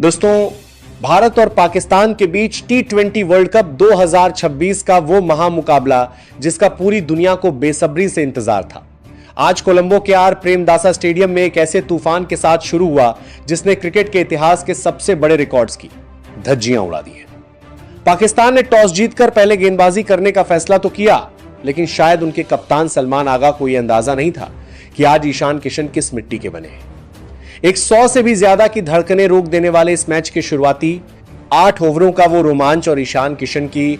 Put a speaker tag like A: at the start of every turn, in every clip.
A: दोस्तों, भारत और पाकिस्तान के बीच T20 वर्ल्ड कप 2026 का वो महामुकाबला जिसका पूरी दुनिया को बेसब्री से इंतजार था, आज कोलंबो के आर प्रेमदासा स्टेडियम में एक ऐसे तूफान के साथ शुरू हुआ जिसने क्रिकेट के इतिहास के सबसे बड़े रिकॉर्ड्स की धज्जियां उड़ा दी हैं। पाकिस्तान ने टॉस जीतकर पहले गेंदबाजी करने का फैसला तो किया, लेकिन शायद उनके कप्तान सलमान आगा को यह अंदाजा नहीं था कि आज ईशान किशन किस मिट्टी के बने हैं। 100 से भी ज्यादा की धड़कनें रोक देने वाले इस मैच के शुरुआती 8 ओवरों का वो रोमांच और ईशान किशन की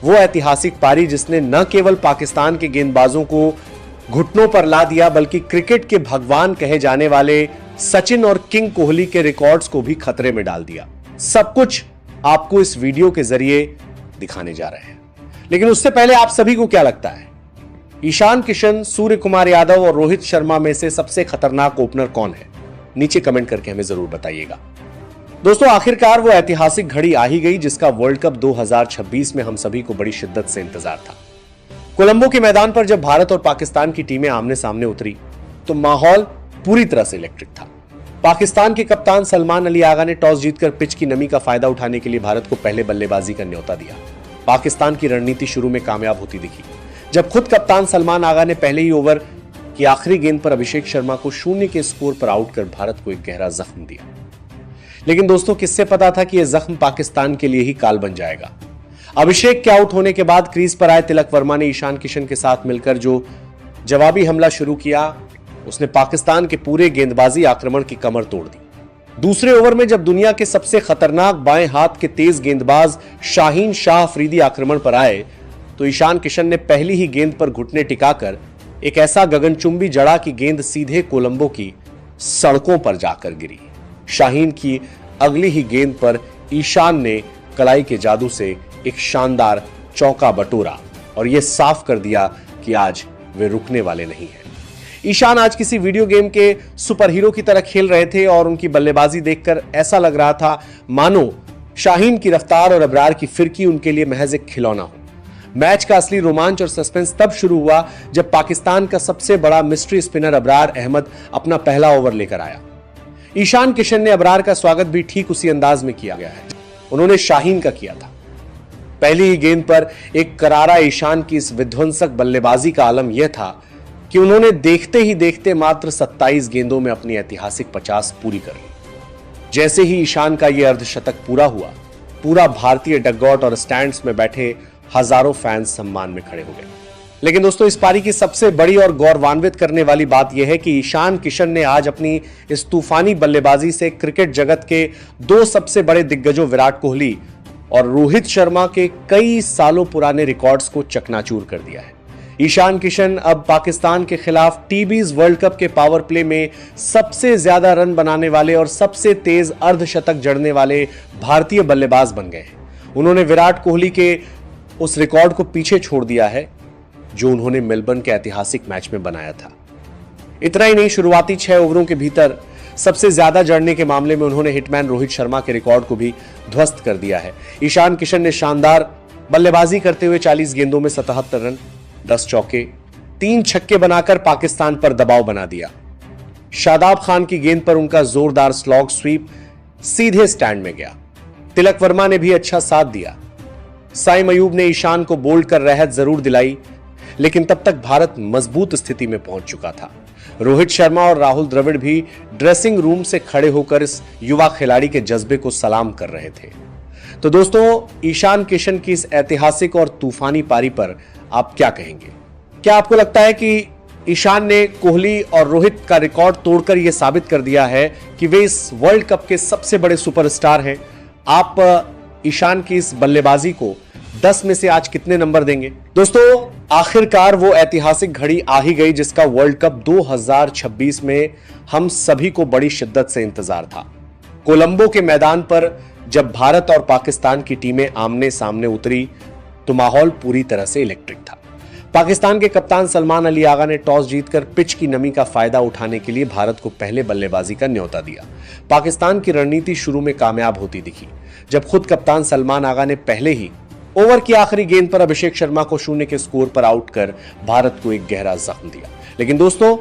A: वो ऐतिहासिक पारी जिसने न केवल पाकिस्तान के गेंदबाजों को घुटनों पर ला दिया, बल्कि क्रिकेट के भगवान कहे जाने वाले सचिन और किंग कोहली के रिकॉर्ड्स को भी खतरे में डाल दिया। सब कुछ आपको इस वीडियो के जरिए दिखाने जा रहे हैं, लेकिन उससे पहले आप सभी को क्या लगता है, ईशान किशन, सूर्य कुमार यादव और रोहित शर्मा में से सबसे खतरनाक ओपनर कौन है? नीचे कमेंट करके हमें जरूर बताइएगा। दोस्तों, आखिरकार वो ऐतिहासिक घड़ी आ ही गई जिसका वर्ल्ड कप 2026 में हम सभी को बड़ी शिद्दत से इंतजार था। कोलंबो के मैदान पर जब भारत और पाकिस्तान की टीमें आमने सामने उतरी तो माहौल पूरी तरह से इलेक्ट्रिक था। पाकिस्तान के कप्तान सलमान अली आगा ने टॉस जीतकर पिच की नमी का फायदा उठाने के लिए भारत को पहले बल्लेबाजी का न्योता दिया। पाकिस्तान की रणनीति शुरू में कामयाब होती दिखी, जब खुद कप्तान सलमान आगा ने पहले ही ओवर की आखिरी गेंद पर अभिषेक शर्मा को 0 के स्कोर पर आउट कर भारत को एक गहरा जख्म दिया। लेकिन दोस्तों, किससे पता था कि यह जख्म पाकिस्तान के लिए ही काल बन जाएगा। अभिषेक के आउट होने के बाद क्रीज पर आए तिलक वर्मा ने ईशान किशन के साथ मिलकर जो जवाबी हमला शुरू किया, उसने पाकिस्तान के पूरे गेंदबाजी आक्रमण की कमर तोड़ दी। दूसरे ओवर में जब दुनिया के सबसे खतरनाक बाएं हाथ के तेज गेंदबाज शाहीन शाह अफरीदी आक्रमण पर आए तो ईशान किशन ने पहली ही गेंद पर घुटने टिकाकर एक ऐसा गगनचुंबी जड़ा कि गेंद सीधे कोलंबो की सड़कों पर जाकर गिरी। शाहीन की अगली ही गेंद पर ईशान ने कलाई के जादू से एक शानदार चौका बटोरा और यह साफ कर दिया कि आज वे रुकने वाले नहीं हैं। ईशान आज किसी वीडियो गेम के सुपर हीरो की तरह खेल रहे थे और उनकी बल्लेबाजी देखकर ऐसा लग रहा था मानो शाहीन की रफ्तार और अबरार की फिरकी उनके लिए महज एक खिलौना हो। मैच का असली रोमांच और सस्पेंस तब शुरू हुआ जब पाकिस्तान का सबसे बड़ा मिस्ट्री स्पिनर अबरार अहमद अपना पहला ओवर लेकर आया। ईशान किशन ने अबरार का स्वागत भी ठीक उसी अंदाज में किया गया है उन्होंने शाहीन का किया था। पहली ही गेंद पर एक करारा ईशान की इस विध्वंसक बल्लेबाजी का आलम यह था कि उन्होंने देखते ही देखते मात्र 27 गेंदों में अपनी ऐतिहासिक 50 पूरी कर ली। जैसे ही ईशान का यह अर्धशतक पूरा हुआ, पूरा भारतीय डगआउट और स्टैंड्स में बैठे हजारों फैंस सम्मान में खड़े हो गए। लेकिन दोस्तों, इस पारी की सबसे बड़ी और गौरवान्वित करने वाली बात यह है कि ईशान किशन ने आज अपनी इस तूफानी बल्लेबाजी से क्रिकेट जगत के 2 सबसे बड़े दिग्गजों विराट कोहली और रोहित शर्मा के कई सालों पुराने रिकॉर्ड्स को चकनाचूर कर दिया है। ईशान किशन अब पाकिस्तान के खिलाफ टी20 वर्ल्ड कप के पावर प्ले में सबसे ज्यादा रन बनाने वाले और सबसे तेज अर्धशतक जड़ने वाले भारतीय बल्लेबाज बन गए हैं। उन्होंने विराट कोहली के उस रिकॉर्ड को पीछे छोड़ दिया है जो उन्होंने मेलबर्न के ऐतिहासिक मैच में बनाया था। इतना ही नहीं, शुरुआती 6 ओवरों के भीतर सबसे ज्यादा जड़ने के मामले में उन्होंने हिटमैन रोहित शर्मा के रिकॉर्ड को भी ध्वस्त कर दिया है। ईशान किशन ने शानदार बल्लेबाजी करते हुए 40 गेंदों में 77 रन, 10 चौके, 3 छक्के बनाकर पाकिस्तान पर दबाव बना दिया। शादाब खान की गेंद पर उनका जोरदार स्लॉग स्वीप सीधे स्टैंड में गया। तिलक वर्मा ने भी अच्छा साथ दिया। साइम अयूब ने ईशान को बोल्ड कर राहत जरूर दिलाई, लेकिन तब तक भारत मजबूत स्थिति में पहुंच चुका था। रोहित शर्मा और राहुल द्रविड़ भी ड्रेसिंग रूम से खड़े होकर इस युवा खिलाड़ी के जज्बे को सलाम कर रहे थे। तो दोस्तों, ईशान किशन की इस ऐतिहासिक और तूफानी पारी पर आप क्या कहेंगे? क्या आपको लगता है कि ईशान ने कोहली और रोहित का रिकॉर्ड तोड़कर यह साबित कर दिया है कि वे इस वर्ल्ड कप के सबसे बड़े सुपरस्टार हैं? आप ईशान की इस बल्लेबाजी को 10 में से आज कितने नंबर देंगे? दोस्तों, आखिरकार वो ऐतिहासिक घड़ी आ ही गई जिसका वर्ल्ड कप 2026 में हम सभी को बड़ी शिद्दत से इंतजार था। कोलंबो के मैदान पर जब भारत और पाकिस्तान की टीमें आमने सामने उतरी तो माहौल पूरी तरह से इलेक्ट्रिक था। पाकिस्तान के कप्तान सलमान अली आगा ने टॉस जीतकर पिच की नमी का फायदा उठाने के लिए भारत को पहले बल्लेबाजी का न्योता दिया। पाकिस्तान की रणनीति शुरू में कामयाब होती दिखी, जब खुद कप्तान सलमान आगा ने पहले ही ओवर की आखिरी गेंद पर अभिषेक शर्मा को 0 के स्कोर पर आउट कर भारत को एक गहरा जख्म दिया। लेकिन दोस्तों,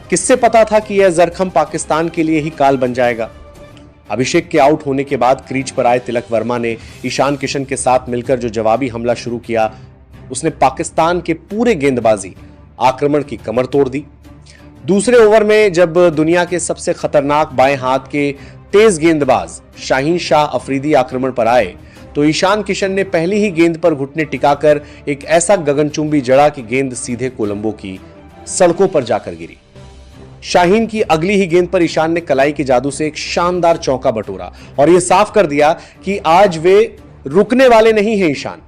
A: किससे पता था कि यह जरखम पाकिस्तान के लिए ही काल बन जाएगा? अभिषेक के आउट होने के बाद क्रीज पर आए तिलक वर्मा ने ईशान किशन के साथ मिलकर जो जवाबी हमला शुरू किया, उसने पाकिस्तान के पूरे गेंदबाजी आक्रमण की कमर तोड़ दी। दूसरे ओवर में जब दुनिया के सबसे खतरनाक बाएं हाथ के तेज गेंदबाज शाहीन शाह अफरीदी आक्रमण पर आए तो ईशान किशन ने पहली ही गेंद पर घुटने टिकाकर एक ऐसा गगनचुंबी जड़ा कि गेंद सीधे कोलंबो की सड़कों पर जाकर गिरी। शाहीन की अगली ही गेंद पर ईशान ने कलाई के जादू से एक शानदार चौका बटोरा और यह साफ कर दिया कि आज वे रुकने वाले नहीं हैं। ईशान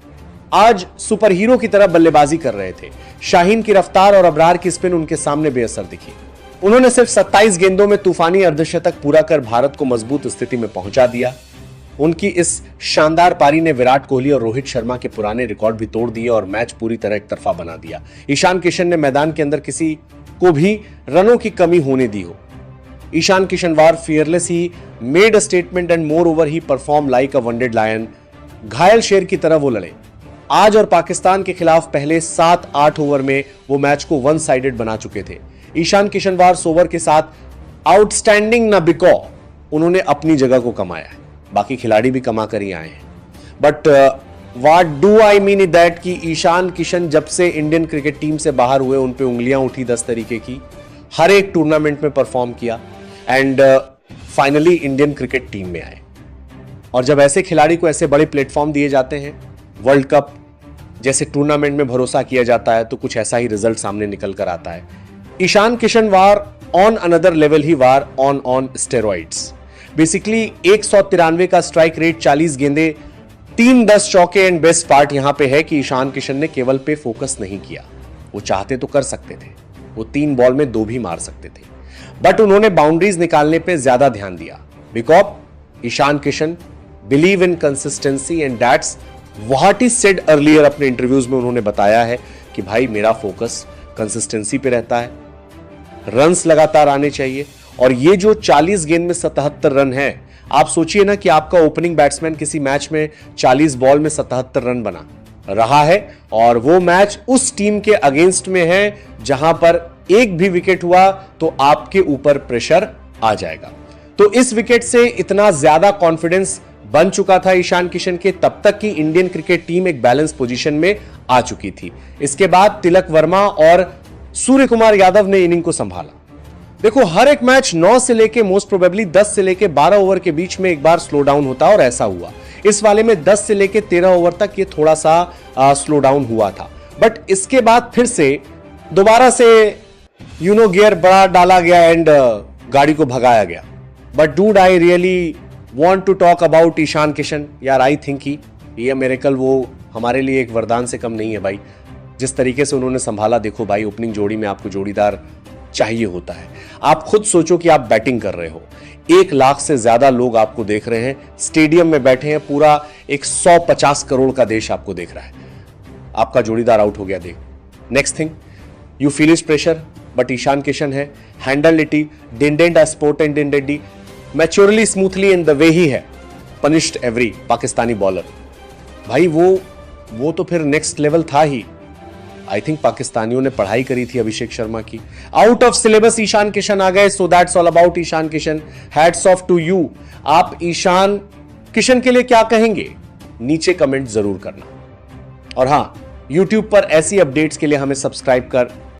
A: आज सुपर हीरो की तरह बल्लेबाजी कर रहे थे। शाहीन की रफ्तार और अबरार की स्पिन उनके सामने बेअसर दिखी। उन्होंने सिर्फ 27 गेंदों में तूफानी अर्धशतक पूरा कर भारत को मजबूत स्थिति में पहुंचा दिया। उनकी इस शानदार पारी ने विराट कोहली और रोहित शर्मा के पुराने रिकॉर्ड भी तोड़ दिए और मैच पूरी तरह एक तरफा बना दिया। ईशान किशन ने मैदान के अंदर किसी को भी रनों की कमी होने दी हो। Ishan Kishan was fearless he made a statement and moreover he perform like a wounded lion. घायल शेर की तरह वो लड़े। आज और पाकिस्तान के खिलाफ पहले 7-8 ओवर में वो मैच को वन साइडेड बना चुके थे। ईशान किशन वार ओवर के साथ आउटस्टैंडिंग न बिको उन्होंने अपनी जगह को कमाया है। बाकी खिलाड़ी भी कमा कर ही आए हैं। But what do I mean is that कि ईशान किशन जब से इंडियन क्रिकेट टीम से बाहर हुए उन पे उंगलियां उठी 10 तरीके की। हर एक टूर्नामेंट में परफॉर्म किया and finally Indian cricket team में आए। और जब ऐसे खिलाड़ी को ऐसे बड़े प्लेटफॉर्म दिए जाते हैं, वर्ल्ड कप जैसे टूर्नामेंट में भरोसा किया जाता है, तो कुछ ऐसा ही रिजल्ट सामने निकल कर आता है। Ishan Kishan war on another level ही वार ऑन स्टेरॉइड्स। बेसिकली 193 का स्ट्राइक रेट, 40 गेंदें, 3-10 चौके एंड बेस्ट पार्ट यहां पे है कि ईशान किशन ने केवल पे फोकस नहीं किया। वो चाहते तो कर सकते थे, वो 3 बॉल में 2 भी मार सकते थे, बट उन्होंने बाउंड्रीज निकालने पे ज्यादा ध्यान दिया। Because Ishan Kishan believe in consistency and that's what he said earlier. अपने इंटरव्यूज में उन्होंने बताया है कि भाई मेरा फोकस कंसिस्टेंसी पे रहता है, रन्स लगातार आने चाहिए। और ये जो 40 गेंद में 77 रन है, आप सोचिए ना कि आपका ओपनिंग बैट्समैन किसी मैच में 40 बॉल में 77 रन बना रहा है और वो मैच उस टीम के अगेंस्ट में है जहां पर एक भी विकेट हुआ तो आपके ऊपर प्रेशर आ जाएगा। तो इस विकेट से इतना ज्यादा कॉन्फिडेंस बन चुका था ईशान किशन के तब तक कि इंडियन क्रिकेट टीम एक बैलेंस पोजीशन में आ चुकी थी। इसके बाद तिलक वर्मा और सूर्य कुमार यादव ने इनिंग को संभाला। देखो, हर एक मैच 9 से लेके मोस्ट प्रोबेबली 10 से लेके 12 ओवर के बीच में एक बार स्लो डाउन होता है और ऐसा हुआ। इस वाले में 10 से लेके 13 ओवर तक ये थोड़ा सा स्लो डाउन हुआ था, बट इसके बाद फिर से दोबारा से गियर बड़ा डाला गया एंड गाड़ी को भगाया गया। But dude I really want to talk about Ishan Kishan. यार आई थिंक ही ये मिरेकल वो हमारे लिए एक वरदान से कम नहीं है भाई। जिस तरीके से उन्होंने संभाला, देखो भाई, ओपनिंग जोड़ी में आपको जोड़ीदार चाहिए होता है। आप खुद सोचो कि आप बैटिंग कर रहे हो, 1 लाख से ज्यादा लोग आपको देख रहे हैं, स्टेडियम में बैठे हैं, पूरा 150 करोड़ का देश आपको देख रहा है, आपका जोड़ीदार आउट हो गया। देख, next thing, you feel is pressure, but Ishan Kishan है, handle it, didn't a sport and डिंडेडी maturely smoothly in the way he है पनिश्ड एवरी पाकिस्तानी बॉलर। भाई वो तो फिर नेक्स्ट लेवल था ही। आई थिंक पाकिस्तानियों ने पढ़ाई करी थी अभिषेक शर्मा की। Out of syllabus Ishan Kishan आ गए, so that's all about Ishan Kishan. Hats off to you. आप ईशान किशन के लिए क्या कहेंगे नीचे कमेंट जरूर करना। और हां, YouTube पर ऐसी अपडेट्स के लिए हमें सब्सक्राइब कर